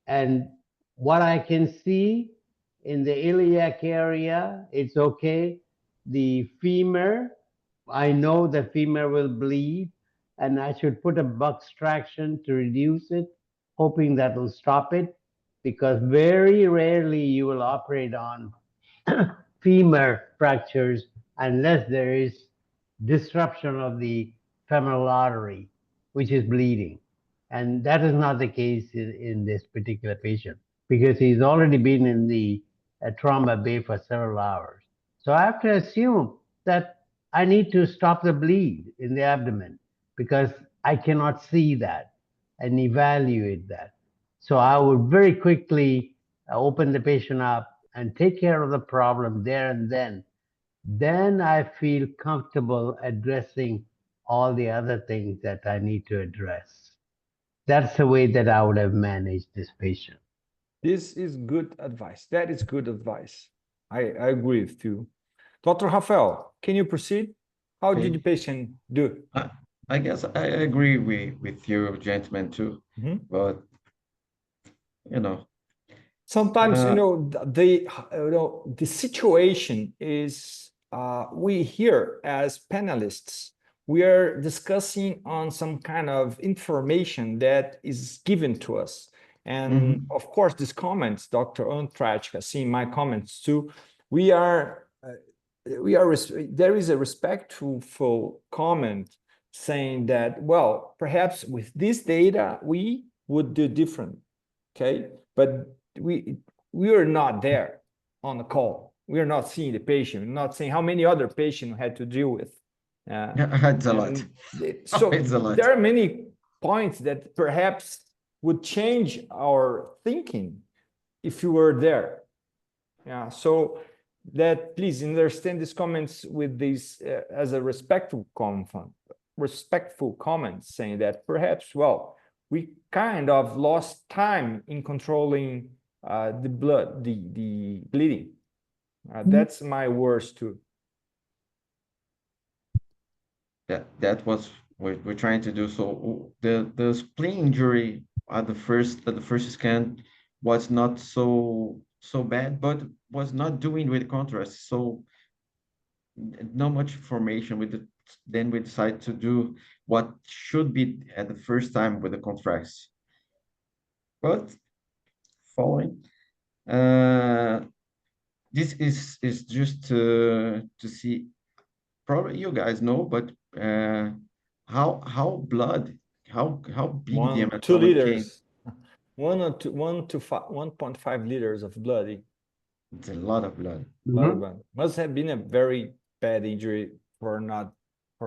Speaker 5: and what I can see in the iliac area, it's okay. The femur, I know the femur will bleed, and I should put a buckstraction to reduce it, hoping that will stop it, because very rarely you will operate on femur fractures unless there is disruption of the femoral artery, which is bleeding. And that is not the case in this particular patient because he's already been in the trauma bay for several hours. So I have to assume that I need to stop the bleed in the abdomen because I cannot see that and evaluate that. So I would very quickly open the patient up and take care of the problem there and then I feel comfortable addressing all the other things that I need to address. That's the way that I would have managed this patient.
Speaker 3: This is good advice. That is good advice. I agree with you. Dr. Rafael, can you proceed? How did the patient do?
Speaker 2: I guess I agree with you, gentlemen, too. But,
Speaker 3: sometimes, the situation is, we here as panelists, we are discussing on some kind of information that is given to us. And of course, these comments, Dr. Ontrach has seen my comments too. There is a respectful comment saying that, well, perhaps with this data, we would do different, okay? But we are not there on the call. We are not seeing the patient. We're not seeing how many other patients we had to deal with.
Speaker 2: It's a lot.
Speaker 3: So
Speaker 2: it's a lot.
Speaker 3: there are many points that perhaps would change our thinking if you were there. Yeah. So that please understand these comments with this as a respectful comment, saying that perhaps, well, we kind of lost time in controlling the blood, the bleeding. That's my worst too.
Speaker 2: That was what we're trying to do. So the spleen injury at the first scan was not so bad, but was not doing with contrast. So not much information then we decided to do what should be at the first time with the contrast. But following, this is just to see. Probably you guys know, but how big the
Speaker 3: 2
Speaker 2: hematoma came.
Speaker 3: liters, 1.5 liters of blood.
Speaker 2: It's a lot of blood.
Speaker 3: Lot of blood. Must have been a very bad injury for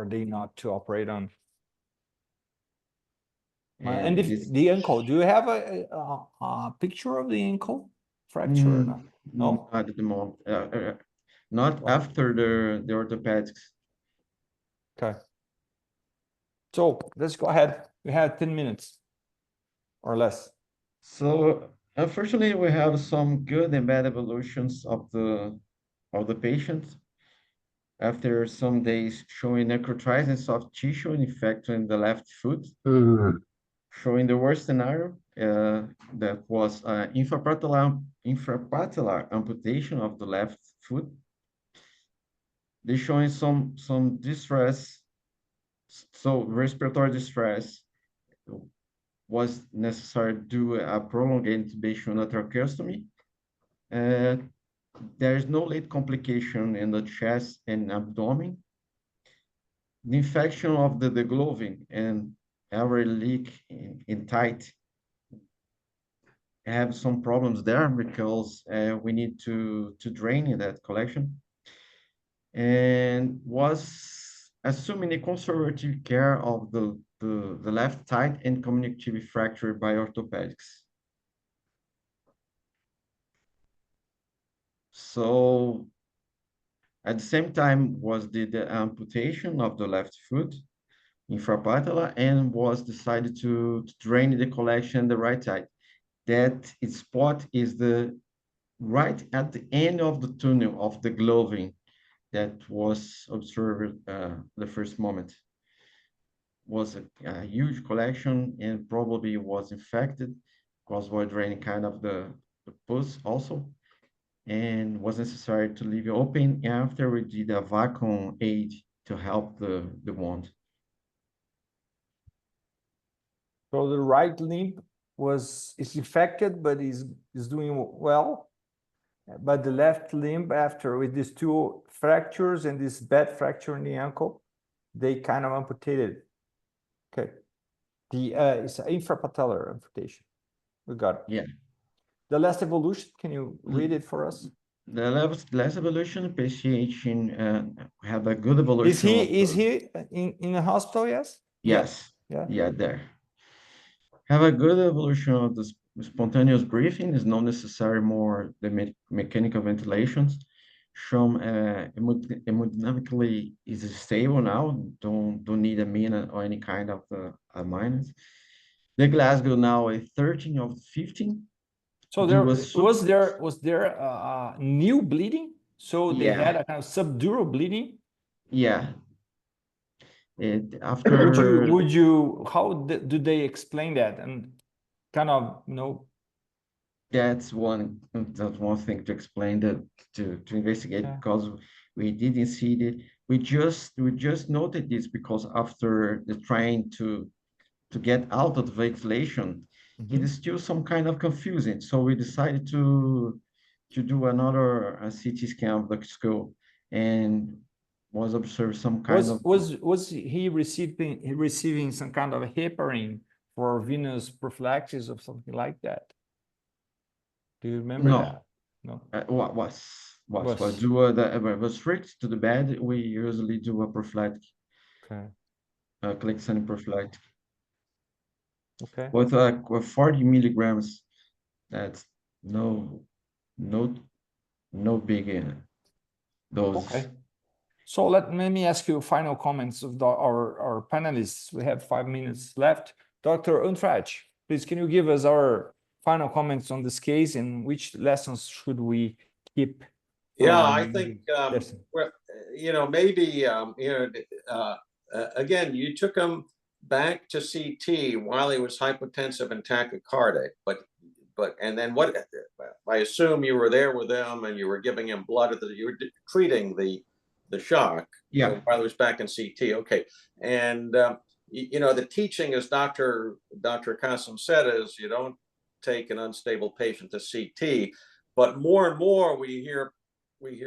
Speaker 3: they not to operate on. And if the ankle, do you have a picture of the ankle fracture or not? No,
Speaker 2: not at the moment. Not after the orthopedics.
Speaker 3: Okay. So let's go ahead. We have 10 minutes or less.
Speaker 2: So unfortunately, we have some good and bad evolutions of the patient. After some days showing necrotritis and soft tissue infection in the left foot, showing the worst scenario that was infrapatellar amputation of the left foot. They're showing some distress, so respiratory distress was necessary to do a prolonged intubation or tracheostomy. There is no late complication in the chest and abdomen. The infection of the degloving and airway leak in tight have some problems there because we need to drain that collection, and was assuming the conservative care of the left side and communicative fracture by orthopedics. So at the same time was the amputation of the left foot infrapatellar, and was decided to drain the collection the right side. That spot is the right at the end of the tunnel of the gloving that was observed the first moment. Was a huge collection and probably was infected because we're draining kind of the pus also, and was necessary to leave it open after we did a vacuum aid to help the wound.
Speaker 3: So the right limb is infected, but is doing well. But the left limb, after with these two fractures and this bad fracture in the ankle, they kind of amputated. Okay. It's an infrapatellar amputation. We got it.
Speaker 2: Yeah.
Speaker 3: The last evolution, can you read it for us?
Speaker 2: The last evolution patient have a good evolution.
Speaker 3: Is he in the hospital? Yes.
Speaker 2: Yes. Yeah. There. Have a good evolution of the spontaneous breathing. Is not necessary more the mechanical ventilations. Shown hemodynamically is stable now. Don't need a minute or any kind of a minus. The Glasgow now a 13 of 15.
Speaker 3: So there was there new bleeding. So they had a kind of subdural bleeding.
Speaker 2: Yeah. And after
Speaker 3: how do they explain that, and kind of
Speaker 2: that's one thing to explain that to investigate, because we didn't see it. We just noted this because after the trying to get out of the ventilation, it is still some kind of confusing. So we decided to do another CT scan of the skull, and was observed some kind of
Speaker 3: was he receiving some kind of heparin for venous prophylaxis or something like that? Do you remember that? No.
Speaker 2: What was do was strict to the bed. We usually do a prophylactic.
Speaker 3: Okay.
Speaker 2: Clexane prophylactic.
Speaker 3: Okay.
Speaker 2: With 40 milligrams, that's no big dose.
Speaker 3: Okay. So let me ask you final comments of our panelists. We have 5 minutes left. Dr. Untrach, please, can you give us our final comments on this case, and which lessons should we keep?
Speaker 4: Yeah, I think, well, maybe, again, you took him back to CT while he was hypotensive and tachycardic, and then what, I assume you were there with him and you were giving him blood, you were treating the shock.
Speaker 2: Yeah.
Speaker 4: While he was back in CT. Okay. And, the teaching, as Dr. Kassem said, is you don't take an unstable patient to CT, but more and more we hear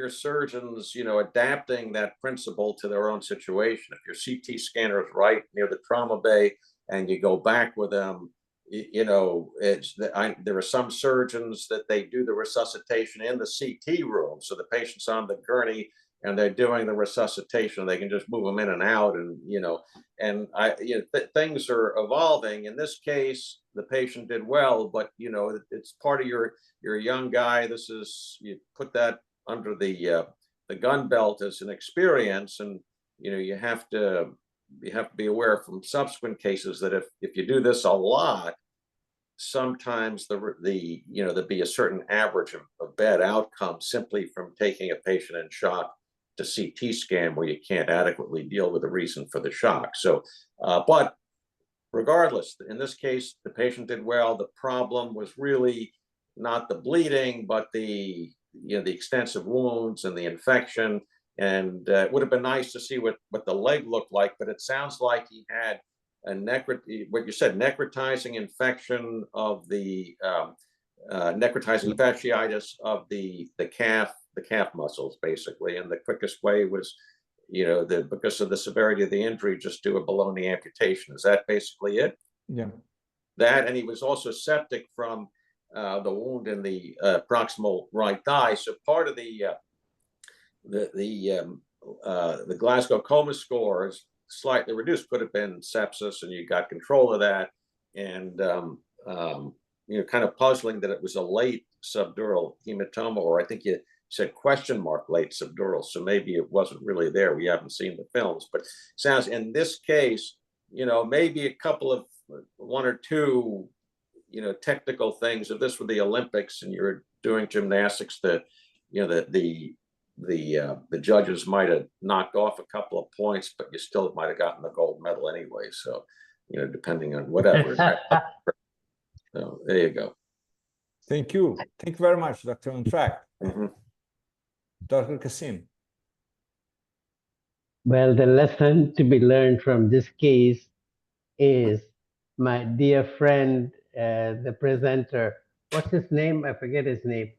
Speaker 4: surgeons, adapting that principle to their own situation. If your CT scanner is right near the trauma bay and you go back with them, there are some surgeons that they do the resuscitation in the CT room. So the patient's on the gurney and they're doing the resuscitation. They can just move them in and out, and things are evolving. In this case, the patient did well, but it's part of your young guy. This is, you put that under the gun belt as an experience, and you have to be aware from subsequent cases that if you do this a lot, sometimes there'd be a certain average of bad outcomes simply from taking a patient in shock to CT scan where you can't adequately deal with the reason for the shock. So, but regardless, in this case, the patient did well. The problem was really not the bleeding, but the extensive wounds and the infection. And it would have been nice to see what the leg looked like, but it sounds like he had a necrotizing infection of the necrotizing fasciitis of the calf muscles, basically. And the quickest way was, because of the severity of the injury, just do a below-knee amputation. Is that basically it?
Speaker 3: Yeah.
Speaker 4: That, and he was also septic from the wound in the proximal right thigh. So part of the Glasgow Coma score is slightly reduced. Could have been sepsis, and you got control of that. And kind of puzzling that it was a late subdural hematoma, or I think you said question mark late subdural. So maybe it wasn't really there. We haven't seen the films, but sounds in this case, maybe a couple of one or two, technical things. If this were the Olympics and you're doing gymnastics, the judges might have knocked off a couple of points, but you still might have gotten the gold medal anyway. So, depending on whatever. So there you go.
Speaker 3: Thank you. Thank you very much, Dr. Untrack.
Speaker 4: Mm-hmm.
Speaker 3: Dr. Kassim.
Speaker 5: Well, the lesson to be learned from this case is my dear friend, the presenter, what's his name? I forget his name.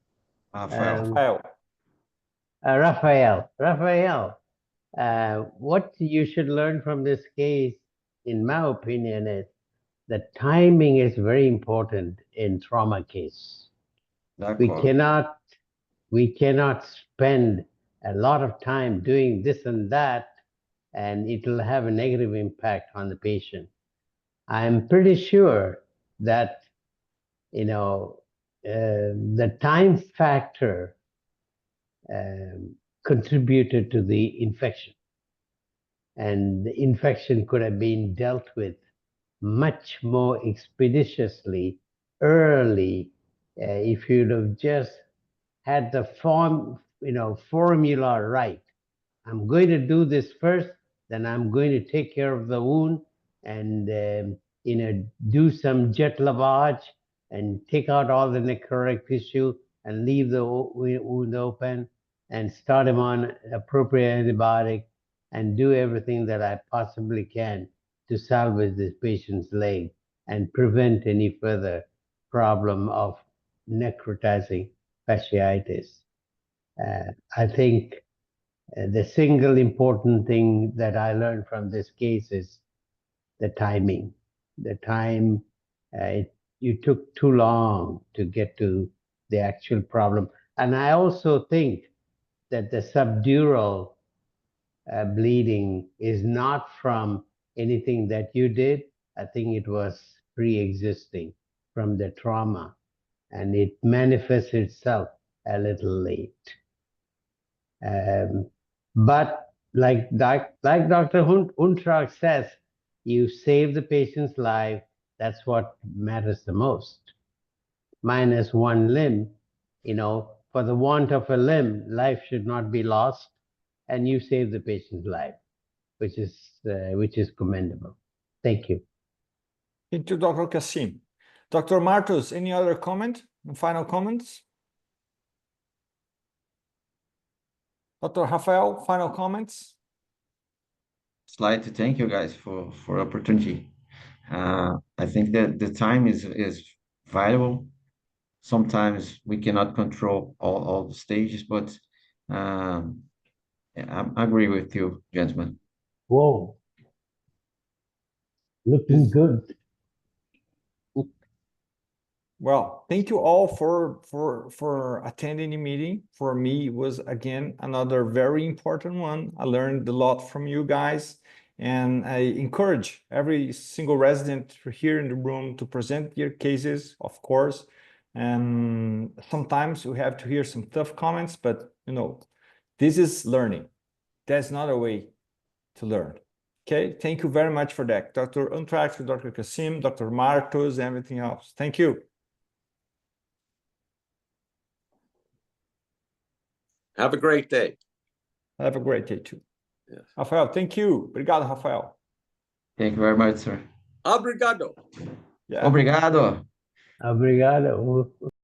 Speaker 3: Rafael.
Speaker 5: Raphael. What you should learn from this case, in my opinion, is that timing is very important in trauma case. We cannot spend a lot of time doing this and that, and it will have a negative impact on the patient. I'm pretty sure that the time factor contributed to the infection, and the infection could have been dealt with much more expeditiously early if you'd have just had the formula right. I'm going to do this first, then I'm going to take care of the wound and do some jet lavage and take out all the necrotic tissue and leave the wound open and start him on appropriate antibiotic and do everything that I possibly can to salvage this patient's leg and prevent any further problem of necrotizing fasciitis. I think the single important thing that I learned from this case is the timing. The time, you took too long to get to the actual problem. And I also think that the subdural bleeding is not from anything that you did. I think it was pre-existing from the trauma, and it manifests itself a little late. But like Dr. Untrack says, you save the patient's life. That's what matters the most. Minus one limb, for the want of a limb, life should not be lost, and you save the patient's life, which is commendable. Thank you.
Speaker 3: Thank you, Dr. Kassim. Dr. Martos, any other comment? Final comments? Dr. Rafael, final comments?
Speaker 2: I'd like to thank you guys for opportunity. I think that the time is valuable. Sometimes we cannot control all the stages, but I agree with you, gentlemen.
Speaker 5: Whoa. Looking good.
Speaker 3: Well, thank you all for attending the meeting. For me, it was again another very important one. I learned a lot from you guys, and I encourage every single resident here in the room to present your cases, of course. And sometimes we have to hear some tough comments, but this is learning. That's not a way to learn. Okay, thank you very much for that. Dr. Untrack, Dr. Kassim, Dr. Martos, everything else. Thank you.
Speaker 4: Have a great day.
Speaker 3: Have a great day too.
Speaker 4: Yes.
Speaker 3: Rafael, thank you. Obrigado, Rafael.
Speaker 2: Thank you very much, sir.
Speaker 4: Obrigado.
Speaker 3: Yeah.
Speaker 2: Obrigado.
Speaker 5: Obrigado.